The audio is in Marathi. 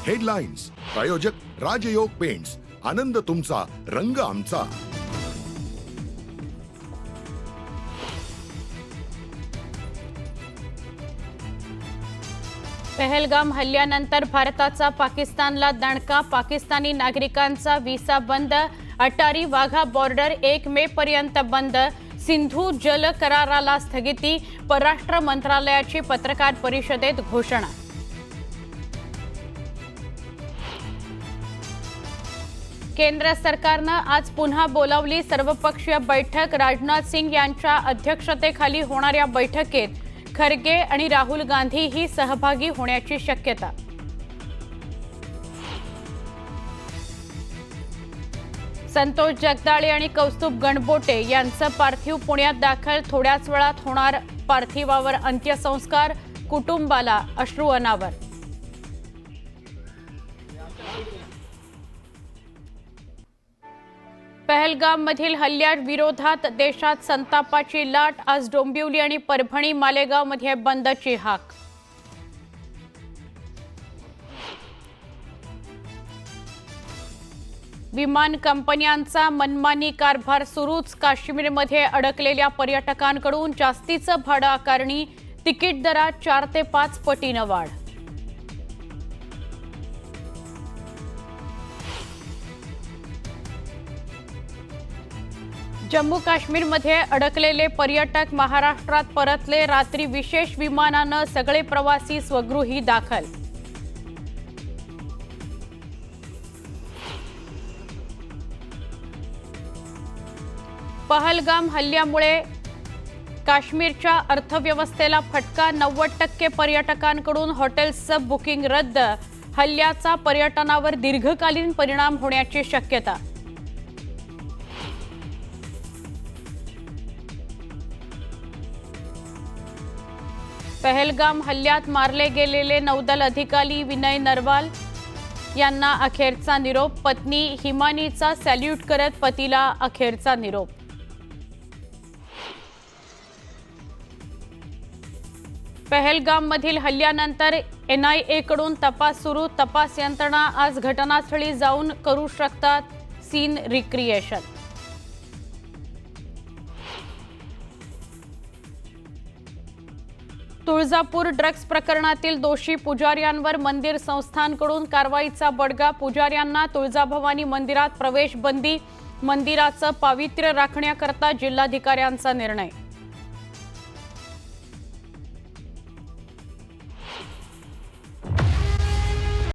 हेडलाइन्स प्रायोजक राजयोग पेंट्स, आनंद तुमचा, रंग आमचा। पहलगाम हल्ल्यानंतर भारताचा पाकिस्तानला दणका, पाकिस्तानी नागरिकांचा व्हिसा बंद, अटारी वाघा बॉर्डर 1 मे पर्यंत बंद, सिंधू जल कराराला स्थगिती, परराष्ट्र मंत्रालयाची पत्रकार परिषदेत घोषणा। केंद्र सरकारनं आज पुन्हा बोलावली सर्वपक्षीय बैठक, राजनाथ सिंग यांच्या अध्यक्षतेखाली होणाऱ्या बैठकीत खरगे आणि राहुल गांधी ही सहभागी होण्याची शक्यता। संतोष जगदाळे आणि कौस्तुभ गणबोटे यांचं पार्थिव पुण्यात दाखल, थोड्याच वेळात होणार पार्थिवावर अंत्यसंस्कार, कुटुंबाला अश्रू अनावर। पहलगाममधील हल्ल्याविरोधात देशात संतापाची लाट, आज डोंबिवली आणि परभणी मालेगावमध्ये बंदची हाक। विमान कंपन्यांचा मनमानी कारभार सुरूच, काश्मीरमध्ये अडकलेल्या पर्यटकांकडून जास्तीचं भाडं आकारणी, तिकीट दरात 4 ते 5 पटीनं वाढ। जम्मू काश्मीरमध्ये अडकलेले पर्यटक महाराष्ट्रात परतले, रात्री विशेष विमानानं सगळे प्रवासी स्वगृही दाखल। पहलगाम हल्ल्यामुळे काश्मीरच्या अर्थव्यवस्थेला फटका, 90% पर्यटकांकडून हॉटेल्सचं बुकिंग रद्द, हल्ल्याचा पर्यटनावर दीर्घकालीन परिणाम होण्याची शक्यता। पहलगाम हल्ल्यात मारले गेलेले नौदल अधिकारी विनय नरवाल यांना अखेरचा निरोप, पत्नी हिमानीचा सॅल्यूट करत पतीला अखेरचा निरोप। पहलगाममधील हल्ल्यानंतर NIA कडून तपास सुरू, तपास यंत्रणा आज घटनास्थळी जाऊन करू शकतात सीन रिक्रिएशन। तुळजापूर ड्रग्ज प्रकरणातील दोषी पुजाऱ्यांवर मंदिर संस्थानकडून कारवाईचा बडगा, पुजाऱ्यांना तुळजाभवानी मंदिरात प्रवेश बंदी, मंदिराचं पावित्र्य राखण्याकरता जिल्हाधिकाऱ्यांचा निर्णय।